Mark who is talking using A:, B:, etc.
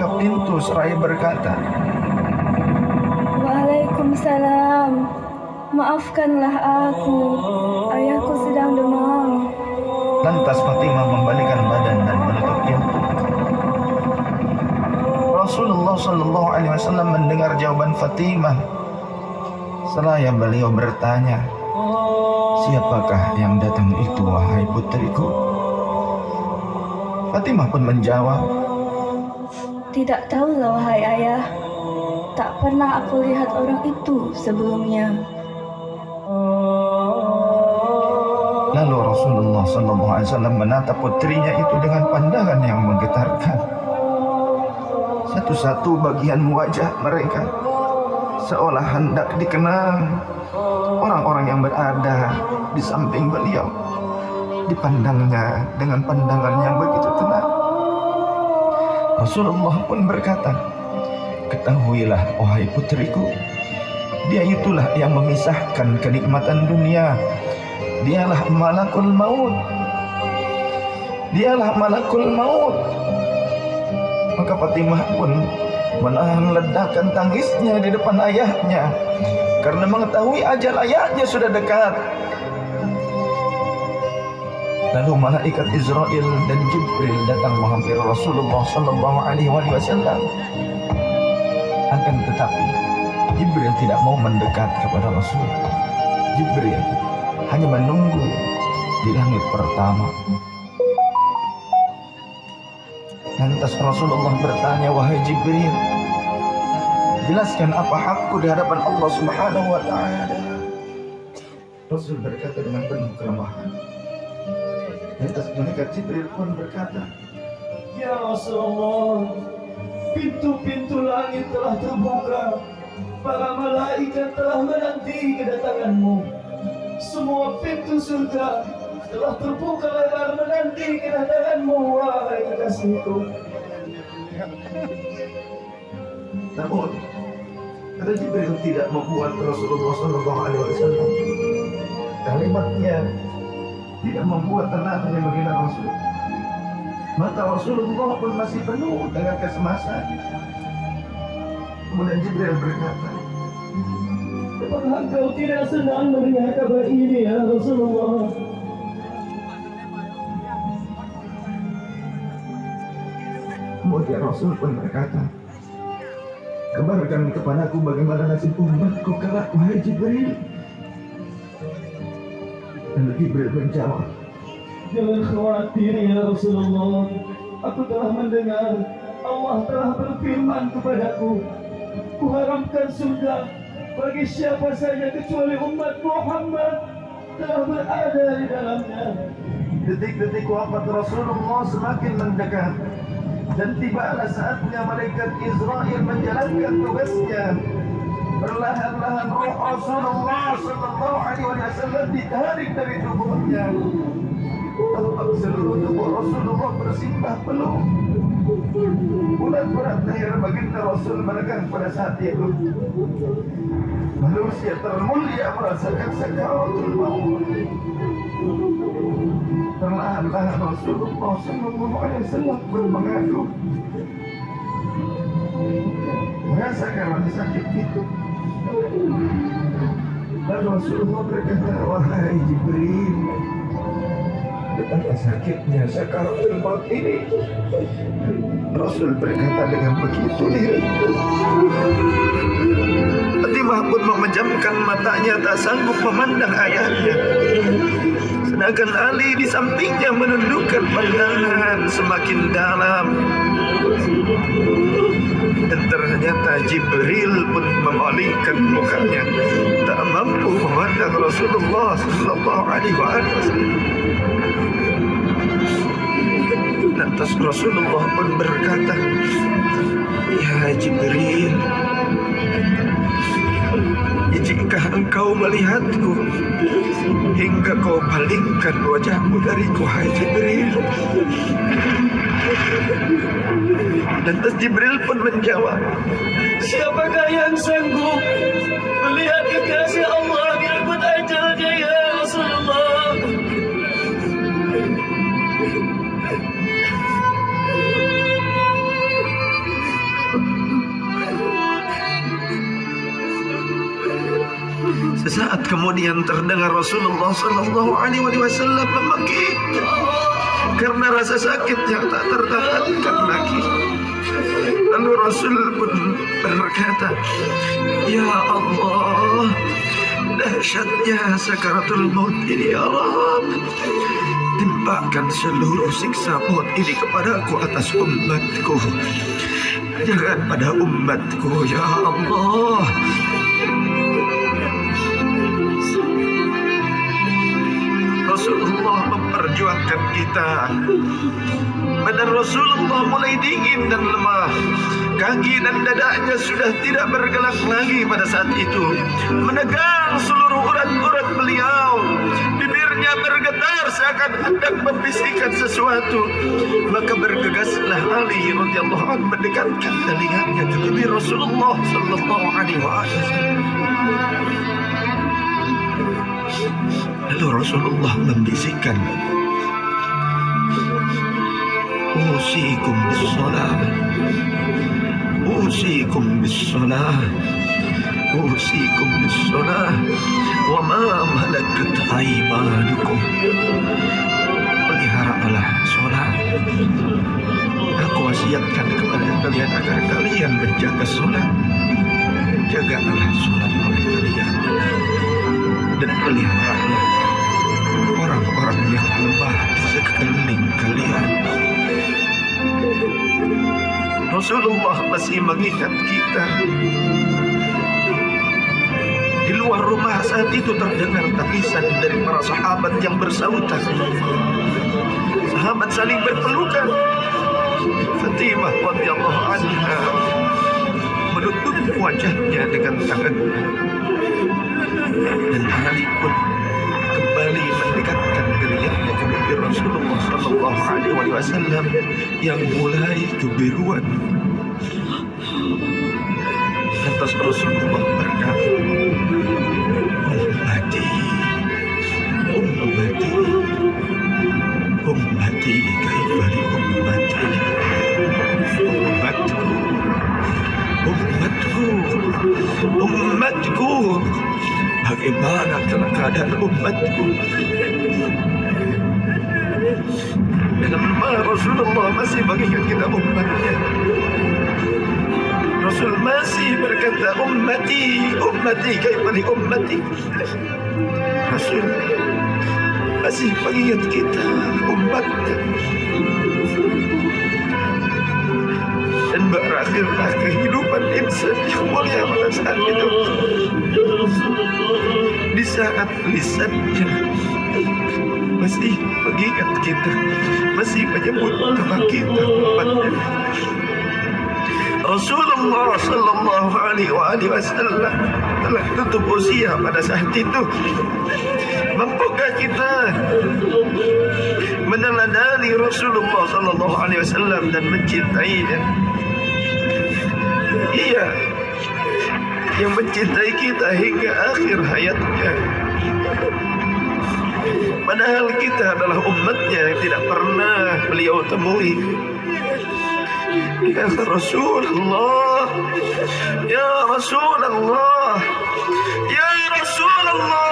A: mengetok pintu seraya berkata,
B: Waalaikumsalam. Maafkanlah aku, ayahku sedang demam.
A: Lantas Fatimah membalikkan badan dan menutup pintu. Rasulullah Shallallahu Alaihi Wasallam mendengar jawaban Fatimah. Seraya beliau bertanya, siapakah yang datang itu, wahai putriku? Fatimah pun menjawab,
B: tidak tahulah wahai ayah. Tak pernah aku lihat orang itu sebelumnya.
A: Lalu Rasulullah SAW menatap putrinya itu dengan pandangan yang menggetarkan. Satu-satu bagian wajah mereka seolah hendak dikenang. Orang-orang yang berada di samping beliau dipandangnya dengan pandangan yang begitu tenang. Rasulullah pun berkata, ketahuilah wahai putriku, dia itulah yang memisahkan kenikmatan dunia. Dialah malakul maut. Dialah malakul maut. Maka Fatimah pun menahan ledakan tangisnya di depan ayahnya karena mengetahui ajal ayahnya sudah dekat. Lalu malaikat Israel dan Jibril datang menghampiri Rasulullah Sallallahu Alaihi Wasallam. Akan tetapi Jibril tidak mau mendekat kepada Rasul. Jibril hanya menunggu di langit pertama. Lantas Rasulullah bertanya, wahai Jibril, jelaskan apa hakku di hadapan Allah Subhanahu wa Ta'ala. Rasul berkata dengan penuh kelemahan. Lantas malaikat Jibril pun berkata, ya Rasulullah, pintu-pintu langit telah terbuka, para malaikat telah menanti kedatanganmu. Semua pintu surga telah terbuka lebar menanti kedatanganmu, wahai kekasihku. Namun kata Jibril tidak membuat Rasulullah SAW. Kalimatnya tidak membuat tenangnya menghina Rasul. Mata Rasulullah pun masih penuh dengan kecemasan. Kemudian Jibril berkata, apakah engkau tidak senang mendengar kabar ini ya Rasulullah? Kemudian Rasul pun berkata, kabarkan kepadaku bagaimana nasib umatku kelak, wahai Jibril. Dan Jibril menjawab, jangan khawatir ya Rasulullah. Aku telah mendengar Allah telah berfirman kepadaku, kuharamkan surga bagi siapa saja kecuali umat Muhammad telah berada di dalamnya. Detik-detik wafat Rasulullah semakin mendekat, dan tibalah saatnya malaikat Israel menjalankan tugasnya. Perlahan-lahan ruh Rasulullah Sallallahu Alaihi Wasallam ditarik dari tubuhnya. Tampak seluruh tubuh Rasulullah bersimbah peluh. Bulat berat lahir baginda Rasul menekan pada saat itu. Manusia termulia merasakan sakaratul maut. Perlahan-lahan Rasulullah Sallallahu Alaihi Wasallam mengadu, merasakan rasa sakit itu. Dan Rasulullah berkata, wahai Jibril, betapa sakitnya sakaratul maut ini. Rasul berkata dengan begitu lirih. Fatimah pun memejamkan matanya, tak sanggup memandang ayahnya. Sedangkan Ali di sampingnya menundukkan pandangan semakin dalam. Dan ternyata Jibril pun memalingkan mukanya, tak mampu memandang Rasulullah Sallallahu Alaihi Wasallam. Lantas Rasulullah pun berkata, ya Jibril, jika engkau melihatku hingga kau palingkan wajahmu dariku, hai Jibril. Lantas Jibril pun menjawab, siapakah yang sanggup melihat kekasih Allah direnggut ajalnya ya Rasulullah?
C: Sesaat kemudian terdengar Rasulullah Sallallahu Alaihi Wasallam membekik karena rasa sakit yang tak tertahankan lagi. Lalu Rasul pun berkata, "Ya Allah, dahsyatnya sakaratul maut ini ya Rabb. Timpakan seluruh siksa maut ini kepadaku atas umatku. Jangan pada umatku ya Allah." Rasulullah memperjuangkan kita. Badan Rasulullah mulai dingin dan lemah. Kaki dan dadanya sudah tidak bergerak lagi pada saat itu. Menegang seluruh urat-urat beliau. Bibirnya bergetar seakan hendak membisikkan sesuatu. Maka bergegaslah Ali radhiyallahu anhu mendekatkan telinganya ke bibir Rasulullah sallallahu alaihi wasallam. Lalu Rasulullah membisikkan, "Usikum bis-shalah, usikum bis-shalah, usikum bis-shalah, wa ma malakat aymanukum." Peliharalah sholat. Aku wasiatkan kepada kalian agar kalian menjaga sholat. Jagalah sholat oleh kalian dan peliharalah orang-orang yang lemah di sekeliling kalian. Rasulullah masih mengingat kita. Di luar rumah saat itu terdengar tangisan dari para sahabat yang bersautan. Sahabat saling berpelukan. Fatimah radhiyallahu anha menutup wajahnya dengan tangannya. Dan Ali pun kembali mendekatkan telinganya ke bibir Rasulullah sallallahu alaihi wasallam yang mulai kebiruan. Lantas Rasulullah berkata, "Ummati, ummati, ummati, kaifa li ummati, ummatku, ummatku, ummatku. Bagaimana keadaan umatku?" Dalam lemah Rasulullah masih mengingat kita umatnya. Rasul masih berkata, "Ummati, ummati, kaifa li ummati." Rasul masih mengingat kita umatnya. Dan berakhirlah kehidupan insan yang mulia pada saat itu. Di saat lisannya masih mengingat kita, masih menyebut nama kita umatnya. Rasulullah sallallahu alaihi wasallam telah tutup usia pada saat itu. Mampukah kita meneladani Rasulullah sallallahu alaihi wasallam dan mencintainya? Ia yang mencintai kita hingga akhir hayatnya. Padahal kita adalah umatnya yang tidak pernah beliau temui. Ya Rasulullah, ya Rasulullah, ya Rasulullah,